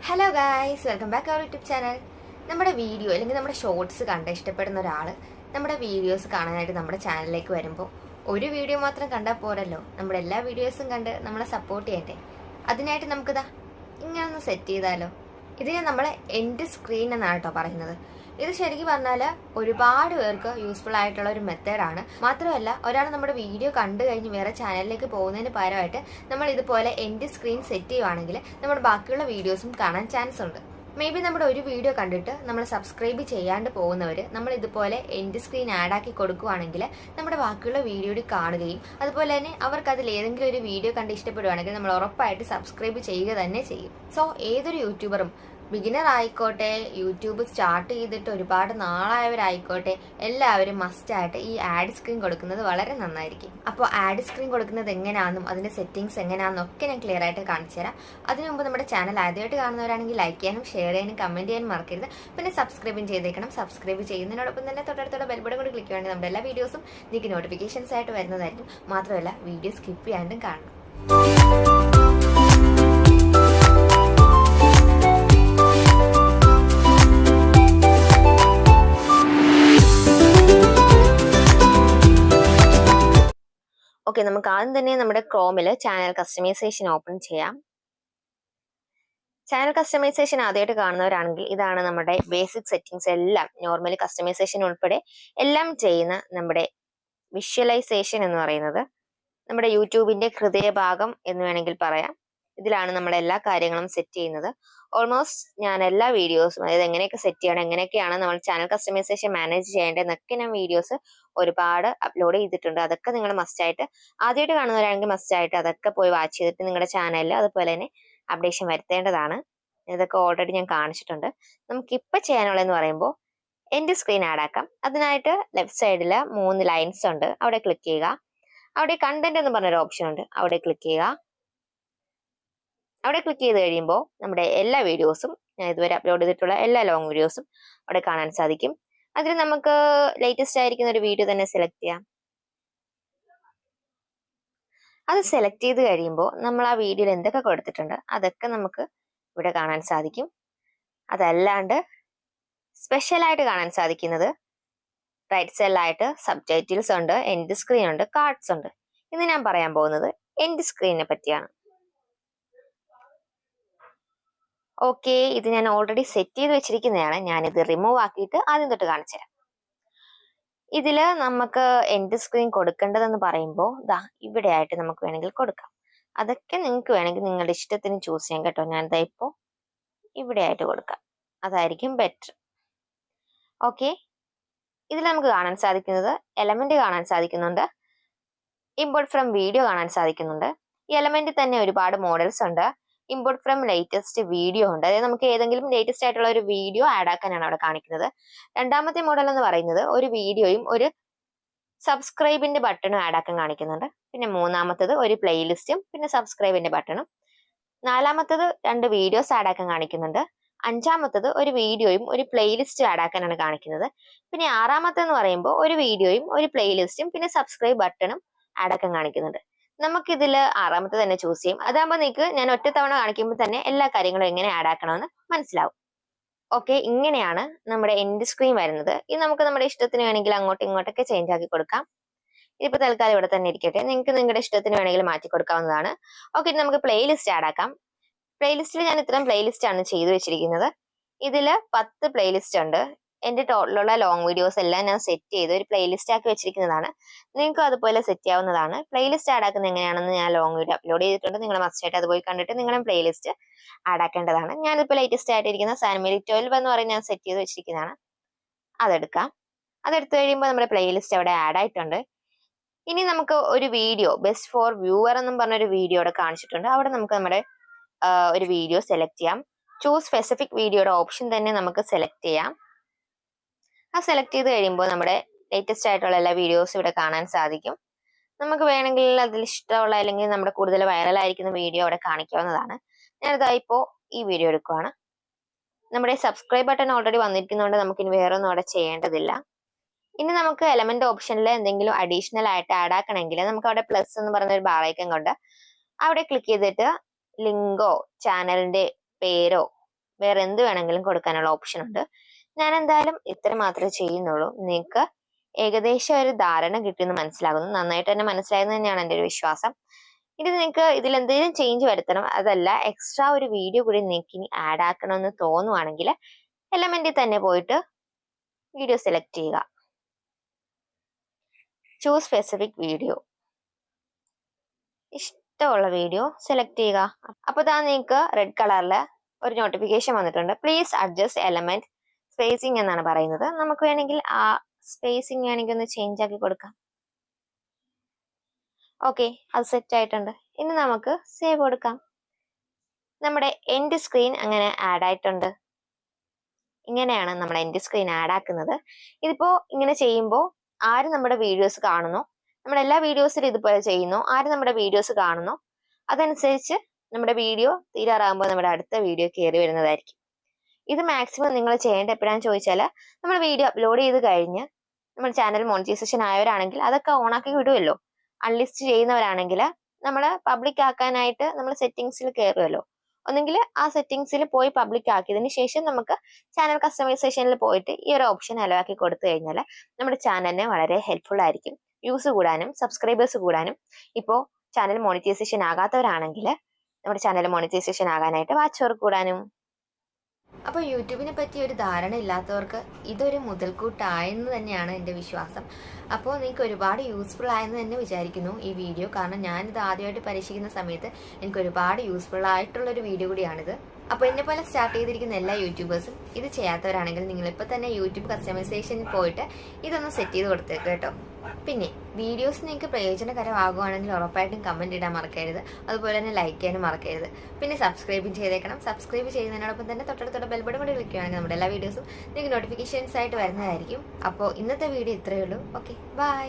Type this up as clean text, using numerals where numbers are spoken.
Hello guys, welcome back our YouTube channel. നമ്മുടെ video അല്ലെങ്കിൽ നമ്മുടെ ഷോർട്സ് കണ്ട് ഇഷ്ടപ്പെടുന്ന ഒരാൾ നമ്മുടെ വീഡിയോസ് കാണാനായിട്ട് നമ്മുടെ ചാനലിലേക്ക് വരുമ്പോൾ ഒരു വീഡിയോ മാത്രം കണ്ടാൽ പോരല്ലോ, നമ്മുടെ എല്ലാ വീഡിയോസും കണ്ട് നമ്മളെ സപ്പോർട്ട് ചെയ്യട്ടെ. അതിനായിട്ട് നമുക്കിതാ ഇങ്ങനെ ഒന്ന് സെറ്റ് ചെയ്താലോ. ഇതിനെ നമ്മളെ എൻഡ് സ്ക്രീൻ എന്നാണ് കേട്ടോ പറയുന്നത്. ഇത് ശരിക്കും പറഞ്ഞാൽ ഒരുപാട് പേർക്ക് യൂസ്ഫുൾ ആയിട്ടുള്ള ഒരു മെത്തേഡാണ്. മാത്രമല്ല, ഒരാൾ നമ്മുടെ വീഡിയോ കണ്ടു കഴിഞ്ഞ് വേറെ ചാനലിലേക്ക് പോകുന്നതിന് പകരമായിട്ട് നമ്മൾ ഇതുപോലെ എൻഡ് സ്ക്രീൻ സെറ്റ് ചെയ്യുവാണെങ്കിൽ നമ്മുടെ ബാക്കിയുള്ള വീഡിയോസും കാണാൻ ചാൻസ് ഉണ്ട്. മേ ബി നമ്മുടെ ഒരു വീഡിയോ കണ്ടിട്ട് നമ്മൾ സബ്സ്ക്രൈബ് ചെയ്യാണ്ട് പോകുന്നവർ നമ്മൾ ഇതുപോലെ എൻഡ് സ്ക്രീൻ ആഡ് ആക്കി കൊടുക്കുകയാണെങ്കിൽ നമ്മുടെ ബാക്കിയുള്ള വീഡിയോ കാണുകയും അതുപോലെ തന്നെ അവർക്ക് അതിൽ ഏതെങ്കിലും ഒരു വീഡിയോ കണ്ട് ഇഷ്ടപ്പെടുവാണെങ്കിൽ നമ്മൾ ഉറപ്പായിട്ട് സബ്സ്ക്രൈബ് ചെയ്യുക തന്നെ ചെയ്യും. സോ ഏതൊരു യൂട്യൂബറും ബിഗിനർ ആയിക്കോട്ടെ, യൂട്യൂബ് സ്റ്റാർട്ട് ചെയ്തിട്ട് ഒരുപാട് നാളായവരായിക്കോട്ടെ, എല്ലാവരും മസ്റ്റായിട്ട് ഈ ആഡ് സ്ക്രീൻ കൊടുക്കുന്നത് വളരെ നന്നായിരിക്കും. അപ്പോൾ ആഡ് സ്ക്രീൻ കൊടുക്കുന്നത് എങ്ങനെയാണെന്നും അതിന്റെ സെറ്റിംഗ്സ് എങ്ങനെയാണെന്നൊക്കെ ഞാൻ ക്ലിയർ ആയിട്ട് കാണിച്ചു തരാം. അതിനു മുമ്പ് നമ്മുടെ ചാനൽ ആദ്യമായിട്ട് കാണുന്നവരാണെങ്കിൽ ലൈക്ക് ചെയ്യാനും ഷെയർ ചെയ്യാനും കമന്റ് ചെയ്യാനും മറക്കരുത്. പിന്നെ സബ്സ്ക്രൈബും ചെയ്തേക്കണം. സബ്സ്ക്രൈബ് ചെയ്യുന്നതിനോടൊപ്പം തന്നെ തൊട്ടടുത്തുള്ള ബെൽ ബട്ടൺ കൂടി ക്ലിക്ക് ചെയ്യുകയാണെങ്കിൽ നമ്മുടെ എല്ലാ വീഡിയോസും നിങ്ങൾക്ക് നോട്ടിഫിക്കേഷൻസ് ആയിട്ട് വരുന്നതായിരിക്കും. മാത്രമല്ല, വീഡിയോ സ്കിപ്പ് ചെയ്യാണ്ടും കാണണം. ഓക്കെ, നമുക്ക് ആദ്യം തന്നെ നമ്മുടെ ക്രോമിൽ ചാനൽ കസ്റ്റമൈസേഷൻ ഓപ്പൺ ചെയ്യാം. ചാനൽ കസ്റ്റമൈസേഷൻ ആദ്യമായിട്ട് കാണുന്നവരാണെങ്കിൽ ഇതാണ് നമ്മുടെ ബേസിക് സെറ്റിംഗ്സ്. എല്ലാം നോർമലി കസ്റ്റമൈസേഷൻ ഉൾപ്പെടെ എല്ലാം ചെയ്യുന്ന നമ്മുടെ വിഷ്വലൈസേഷൻ എന്ന് പറയുന്നത് നമ്മുടെ യൂട്യൂബിന്റെ ഹൃദയഭാഗം എന്ന് വേണമെങ്കിൽ പറയാം. ഇതിലാണ് നമ്മൾ എല്ലാ കാര്യങ്ങളും സെറ്റ് ചെയ്യുന്നത്. ഓൾമോസ്റ്റ് ഞാൻ എല്ലാ വീഡിയോസും, അതായത് എങ്ങനെയൊക്കെ സെറ്റ് ചെയ്യണം, എങ്ങനെയൊക്കെയാണ് നമ്മൾ ചാനൽ കസ്റ്റമൈസേഷൻ മാനേജ് ചെയ്യേണ്ടതെന്നൊക്കെ ഞാൻ വീഡിയോസ് ഒരുപാട് അപ്ലോഡ് ചെയ്തിട്ടുണ്ട്. അതൊക്കെ നിങ്ങൾ മസ്റ്റായിട്ട് ആദ്യമായിട്ട് കാണുന്നവരാണെങ്കിൽ മസ്റ്റായിട്ട് അതൊക്കെ പോയി വാച്ച് ചെയ്തിട്ട് നിങ്ങളുടെ ചാനലിൽ അതുപോലെ തന്നെ അപ്ഡേഷൻ വരുത്തേണ്ടതാണ്. ഇതൊക്കെ ഓൾറെഡി ഞാൻ കാണിച്ചിട്ടുണ്ട്. നമുക്കിപ്പോൾ ചെയ്യാനുള്ളതെന്ന് പറയുമ്പോൾ എൻഡ് സ്ക്രീൻ ആഡ് ആക്കാം. അതിനായിട്ട് ലെഫ്റ്റ് സൈഡിൽ 3 ലൈൻസ് ഉണ്ട്, അവിടെ ക്ലിക്ക് ചെയ്യുക. അവിടെ കണ്ടന്റ് എന്ന് പറഞ്ഞൊരു ഓപ്ഷൻ ഉണ്ട്, അവിടെ ക്ലിക്ക് ചെയ്യുക. അവിടെ ക്ലിക്ക് ചെയ്ത് കഴിയുമ്പോൾ നമ്മുടെ എല്ലാ വീഡിയോസും, ഞാൻ ഇതുവരെ അപ്ലോഡ് ചെയ്തിട്ടുള്ള എല്ലാ ലോങ് വീഡിയോസും അവിടെ കാണാൻ സാധിക്കും. അതിൽ നമുക്ക് ലേറ്റസ്റ്റ് ആയിരിക്കുന്ന ഒരു വീഡിയോ തന്നെ സെലക്ട് ചെയ്യാം. അത് സെലക്ട് ചെയ്ത് കഴിയുമ്പോൾ നമ്മൾ ആ വീഡിയോയിൽ എന്തൊക്കെ കൊടുത്തിട്ടുണ്ട് അതൊക്കെ നമുക്ക് ഇവിടെ കാണാൻ സാധിക്കും. അതല്ലാണ്ട് സ്പെഷ്യലായിട്ട് കാണാൻ സാധിക്കുന്നത് റൈറ്റ് സൈഡിലായിട്ട് സബ് ടൈറ്റിൽസ് ഉണ്ട്, എൻഡ് സ്ക്രീൻ ഉണ്ട്, കാർഡ്സ് ഉണ്ട്. ഇന്ന് ഞാൻ പറയാൻ പോകുന്നത് എൻഡ് സ്ക്രീനിനെ പറ്റിയാണ്. ഓക്കെ, ഇത് ഞാൻ ഓൾറെഡി സെറ്റ് ചെയ്ത് വെച്ചിരിക്കുന്നതാണ്. ഞാനിത് റിമൂവ് ആക്കിയിട്ട് ആദ്യം തൊട്ട് കാണിച്ചു തരാം. ഇതിൽ നമുക്ക് എൻഡ് സ്ക്രീൻ കൊടുക്കേണ്ടതെന്ന് പറയുമ്പോൾ ഇവിടെ ആയിട്ട് നമുക്ക് വേണമെങ്കിൽ കൊടുക്കാം. അതൊക്കെ നിങ്ങൾക്ക് വേണമെങ്കിൽ നിങ്ങളുടെ ഇഷ്ടത്തിന് ചൂസ് ചെയ്യാം കേട്ടോ. ഞാനിതാ ഇപ്പോൾ ഇവിടെ ആയിട്ട് കൊടുക്കാം, അതായിരിക്കും ബെറ്റർ. ഓക്കെ, ഇതിൽ നമുക്ക് കാണാൻ സാധിക്കുന്നത് എലമെന്റ് കാണാൻ സാധിക്കുന്നുണ്ട്, ഇമ്പോർട്ട് ഫ്രം വീഡിയോ കാണാൻ സാധിക്കുന്നുണ്ട്. ഈ എലമെന്റിൽ തന്നെ ഒരുപാട് മോഡൽസ് ഉണ്ട്. ഇമ്പോർട്ട് ഫ്രം ലേറ്റസ്റ്റ് വീഡിയോ ഉണ്ട്, അതായത് നമുക്ക് ഏതെങ്കിലും ലേറ്റസ്റ്റ് ആയിട്ടുള്ള ഒരു വീഡിയോ ആഡ് ആക്കാനാണ് അവിടെ കാണിക്കുന്നത്. രണ്ടാമത്തെ മോഡൽ എന്ന് പറയുന്നത് ഒരു വീഡിയോയും ഒരു സബ്സ്ക്രൈബിന്റെ ബട്ടണും ആഡ് ആക്കാൻ കാണിക്കുന്നുണ്ട്. പിന്നെ മൂന്നാമത്തത് ഒരു പ്ലേലിസ്റ്റും പിന്നെ സബ്സ്ക്രൈബിന്റെ ബട്ടണും. നാലാമത്തത് 2 വീഡിയോസ് ആഡ് ആക്കാൻ കാണിക്കുന്നുണ്ട്. അഞ്ചാമത്തത് ഒരു വീഡിയോയും ഒരു പ്ലേലിസ്റ്റും ആഡ് ആക്കാനാണ് കാണിക്കുന്നത്. പിന്നെ ആറാമത്തെന്ന് പറയുമ്പോൾ ഒരു വീഡിയോയും ഒരു പ്ലേലിസ്റ്റും പിന്നെ സബ്സ്ക്രൈബ് ബട്ടണും ആഡ് ആക്കാൻ കാണിക്കുന്നുണ്ട്. നമുക്കിതിൽ ആറാമത്തെ തന്നെ ചൂസ് ചെയ്യും. അതാകുമ്പോൾ നിങ്ങൾക്ക് ഞാൻ ഒറ്റത്തവണ കാണിക്കുമ്പോൾ തന്നെ എല്ലാ കാര്യങ്ങളും എങ്ങനെ ആഡ് ആക്കണമെന്ന് മനസ്സിലാവും. ഓക്കെ, ഇങ്ങനെയാണ് നമ്മുടെ എൻഡ് സ്ക്രീൻ വരുന്നത്. ഇത് നമുക്ക് നമ്മുടെ ഇഷ്ടത്തിന് വേണമെങ്കിൽ അങ്ങോട്ടും ഇങ്ങോട്ടൊക്കെ ചേഞ്ച് ആക്കി കൊടുക്കാം. ഇതിപ്പോൾ തൽക്കാലം ഇവിടെ തന്നെ ഇരിക്കട്ടെ. നിങ്ങൾക്ക് നിങ്ങളുടെ ഇഷ്ടത്തിന് വേണമെങ്കിൽ മാറ്റി കൊടുക്കാവുന്നതാണ്. ഓക്കെ, നമുക്ക് പ്ലേലിസ്റ്റ് ആഡ് ആക്കാം. പ്ലേലിസ്റ്റിൽ ഞാൻ ഇത്രയും പ്ലേലിസ്റ്റ് ആണ് ചെയ്തു വെച്ചിരിക്കുന്നത്. ഇതിൽ 10 പ്ലേലിസ്റ്റ് ഉണ്ട്. എൻ്റെ ടോട്ടലുള്ള ലോങ് വീഡിയോസ് എല്ലാം ഞാൻ സെറ്റ് ചെയ്ത് ഒരു പ്ലേലിസ്റ്റ് ആക്കി വെച്ചിരിക്കുന്നതാണ്. നിങ്ങൾക്ക് അതുപോലെ സെറ്റ് ചെയ്യാവുന്നതാണ്. പ്ലേലിസ്റ്റ് ആഡ് ആക്കുന്നത് എങ്ങനെയാണെന്ന് ഞാൻ ലോങ് വീഡിയോ അപ്ലോഡ് ചെയ്തിട്ടുണ്ട്. നിങ്ങൾ മസ്റ്റായിട്ട് അത് പോയി കണ്ടിട്ട് നിങ്ങളും പ്ലേലിസ്റ്റ് ആഡ് ആക്കേണ്ടതാണ്. ഞാനിപ്പോൾ ലേറ്റസ്റ്റ് ആയിട്ടിരിക്കുന്ന സാൻമേരി 12 എന്ന് പറഞ്ഞ് ഞാൻ സെറ്റ് ചെയ്ത് വെച്ചിരിക്കുന്നതാണ്. അതെടുക്കാം. അതെടുത്തു കഴിയുമ്പോൾ നമ്മുടെ പ്ലേലിസ്റ്റ് അവിടെ ആഡ് ആയിട്ടുണ്ട്. ഇനി നമുക്ക് ഒരു വീഡിയോ ബെസ്റ്റ് ഫോർ വ്യൂവർ എന്നും പറഞ്ഞൊരു വീഡിയോ അവിടെ കാണിച്ചിട്ടുണ്ട്. അവിടെ നമുക്ക് നമ്മുടെ ഒരു വീഡിയോ സെലക്ട് ചെയ്യാം. ചൂസ് സ്പെസിഫിക് വീഡിയോയുടെ ഓപ്ഷൻ തന്നെ നമുക്ക് സെലക്ട് ചെയ്യാം. ആ സെലക്ട് ചെയ്ത് കഴിയുമ്പോൾ നമ്മുടെ ലേറ്റസ്റ്റ് ആയിട്ടുള്ള എല്ലാ വീഡിയോസും ഇവിടെ കാണാൻ സാധിക്കും. നമുക്ക് വേണമെങ്കിൽ അതിൽ ഇഷ്ടമുള്ള അല്ലെങ്കിൽ നമ്മുടെ കൂടുതൽ വൈറലായിരിക്കുന്ന വീഡിയോ അവിടെ കാണിക്കാവുന്നതാണ്. ഞാനിതാ ഇപ്പോൾ ഈ വീഡിയോ എടുക്കുവാണ്. നമ്മുടെ സബ്സ്ക്രൈബ് ബട്ടൺ ഓൾറെഡി വന്നിരിക്കുന്നതുകൊണ്ട് നമുക്ക് ഇനി വേറെ ഒന്നും അവിടെ ചെയ്യേണ്ടതില്ല. ഇനി നമുക്ക് എലമെന്റ് ഓപ്ഷനിൽ എന്തെങ്കിലും അഡീഷണൽ ആയിട്ട് ആഡ് ആക്കണമെങ്കിൽ നമുക്ക് അവിടെ പ്ലസ് എന്ന് പറയുന്ന ഒരു ബാർ ഐക്കൺ കൊണ്ട് അവിടെ ക്ലിക്ക് ചെയ്തിട്ട് ലിങ്കോ ചാനലിന്റെ പേരോ വേറെ എന്ത് വേണമെങ്കിലും കൊടുക്കാനുള്ള ഓപ്ഷൻ ഉണ്ട്. ഞാൻ എന്തായാലും ഇത്ര മാത്രമേ ചെയ്യുന്നുള്ളൂ. നിങ്ങൾക്ക് ഏകദേശം ഒരു ധാരണ കിട്ടിയെന്ന് മനസ്സിലാകുന്നു. നന്നായിട്ട് തന്നെ മനസ്സിലായെന്ന് തന്നെയാണ് എൻ്റെ ഒരു വിശ്വാസം. ഇനി നിങ്ങൾക്ക് ഇതിൽ എന്തെങ്കിലും ചേഞ്ച് വരുത്തണം, അതല്ല എക്സ്ട്രാ ഒരു വീഡിയോ കൂടി നിങ്ങൾക്ക് ഇനി ആഡ് ആക്കണമെന്ന് തോന്നുവാണെങ്കിൽ എലമെന്റിൽ തന്നെ പോയിട്ട് വീഡിയോ സെലക്ട് ചെയ്യുക. ചൂസ് സ്പെസിഫിക് വീഡിയോ, ഇഷ്ടമുള്ള വീഡിയോ സെലക്ട് ചെയ്യുക. അപ്പോൾ ഇതാ നിങ്ങൾക്ക് റെഡ് കളറിൽ ഒരു നോട്ടിഫിക്കേഷൻ വന്നിട്ടുണ്ട്. പ്ലീസ് അഡ്ജസ്റ്റ് എലമെന്റ് സ്പേസിംഗ് എന്നാണ് പറയുന്നത്. നമുക്ക് വേണമെങ്കിൽ ആ സ്പേസിംഗ് വേണമെങ്കിൽ ഒന്ന് ചേഞ്ച് ആക്കി കൊടുക്കാം. ഓക്കെ, അത് സെറ്റ് ആയിട്ടുണ്ട്. ഇനി നമുക്ക് സേവ് കൊടുക്കാം. നമ്മുടെ എൻഡ് സ്ക്രീൻ അങ്ങനെ ആഡ് ആയിട്ടുണ്ട്. ഇങ്ങനെയാണ് നമ്മുടെ എൻഡ് സ്ക്രീൻ ആഡ് ആക്കുന്നത്. ഇതിപ്പോ ഇങ്ങനെ ചെയ്യുമ്പോൾ ആര് നമ്മുടെ വീഡിയോസ് കാണുന്നു, നമ്മുടെ എല്ലാ വീഡിയോസിലും ഇതുപോലെ ചെയ്യുന്നു, ആര് നമ്മുടെ വീഡിയോസ് കാണുന്നു അതനുസരിച്ച് നമ്മുടെ വീഡിയോ തീരാറാകുമ്പോൾ നമ്മുടെ അടുത്ത വീഡിയോ കയറി വരുന്നതായിരിക്കും. ഇത് മാക്സിമം നിങ്ങൾ ചെയ്യേണ്ട എപ്പോഴാണെന്ന് ചോദിച്ചാൽ, നമ്മൾ വീഡിയോ അപ്ലോഡ് ചെയ്ത് കഴിഞ്ഞ് നമ്മുടെ ചാനൽ മോണിറ്റൈസേഷൻ ആയവരാണെങ്കിൽ അതൊക്കെ ഓണാക്കി വിടുമല്ലോ. അൺലിസ്റ്റ് ചെയ്യുന്നവരാണെങ്കിൽ നമ്മൾ പബ്ലിക് ആക്കാനായിട്ട് നമ്മൾ സെറ്റിംഗ്സിൽ കയറുമല്ലോ. ഒന്നെങ്കിൽ ആ സെറ്റിംഗ്സിൽ പോയി പബ്ലിക് ആക്കിയതിന് ശേഷം നമുക്ക് ചാനൽ കസ്റ്റമൈസേഷനിൽ പോയിട്ട് ഈ ഒരു ഓപ്ഷൻ അലവാക്കി കൊടുത്തു കഴിഞ്ഞാൽ നമ്മുടെ ചാനലിന് വളരെ ഹെൽപ്ഫുൾ ആയിരിക്കും. വ്യൂസ് കൂടാനും സബ്സ്ക്രൈബേഴ്സ് കൂടാനും. ഇപ്പോൾ ചാനൽ മോണിറ്റൈസേഷൻ ആകാത്തവരാണെങ്കിൽ നമ്മുടെ ചാനൽ മോണിറ്റൈസേഷൻ ആകാനായിട്ട് വാച്ച് അവർ കൂടാനും. അപ്പോൾ യൂട്യൂബിനെ പറ്റി ഒരു ധാരണ ഇല്ലാത്തവർക്ക് ഇതൊരു മുതൽക്കൂട്ടായെന്ന് തന്നെയാണ് എൻ്റെ വിശ്വാസം. അപ്പോൾ നിങ്ങൾക്ക് ഒരുപാട് യൂസ്ഫുൾ ആയെന്ന് തന്നെ വിചാരിക്കുന്നു ഈ വീഡിയോ. കാരണം ഞാനിത് ആദ്യമായിട്ട് പരീക്ഷിക്കുന്ന സമയത്ത് എനിക്ക് ഒരുപാട് യൂസ്ഫുൾ ആയിട്ടുള്ളൊരു വീഡിയോ കൂടിയാണിത്. അപ്പോൾ എന്നെ പോലെ സ്റ്റാർട്ട് ചെയ്തിരിക്കുന്ന എല്ലാ യൂട്യൂബേഴ്സും ഇത് ചെയ്യാത്തവരാണെങ്കിൽ നിങ്ങളിപ്പോൾ തന്നെ യൂട്യൂബ് കസ്റ്റമൈസേഷനിൽ പോയിട്ട് ഇതൊന്ന് സെറ്റ് ചെയ്ത് കൊടുത്തേക്ക് കേട്ടോ. പിന്നെ വീഡിയോസ് നിങ്ങൾക്ക് പ്രയോജനകരമാകുവാണെങ്കിൽ ഉറപ്പായിട്ടും കമൻറ്റ് ഇടാൻ മറക്കരുത്. അതുപോലെ തന്നെ ലൈക്ക് ചെയ്യാനും മറക്കരുത്. പിന്നെ സബ്സ്ക്രൈബും ചെയ്തേക്കണം. സബ്സ്ക്രൈബ് ചെയ്യുന്നതിനോടൊപ്പം തന്നെ തൊട്ടടുത്തുള്ള ബെൽ ബട്ടൺ കൂടി ക്ലിക്കുകയാണെങ്കിൽ നമ്മുടെ എല്ലാ വീഡിയോസും നിങ്ങൾക്ക് നോട്ടിഫിക്കേഷൻസ് ആയിട്ട് വരുന്നതായിരിക്കും. അപ്പോൾ ഇന്നത്തെ വീഡിയോ ഇത്രയേ ഉള്ളൂ. Okay, by.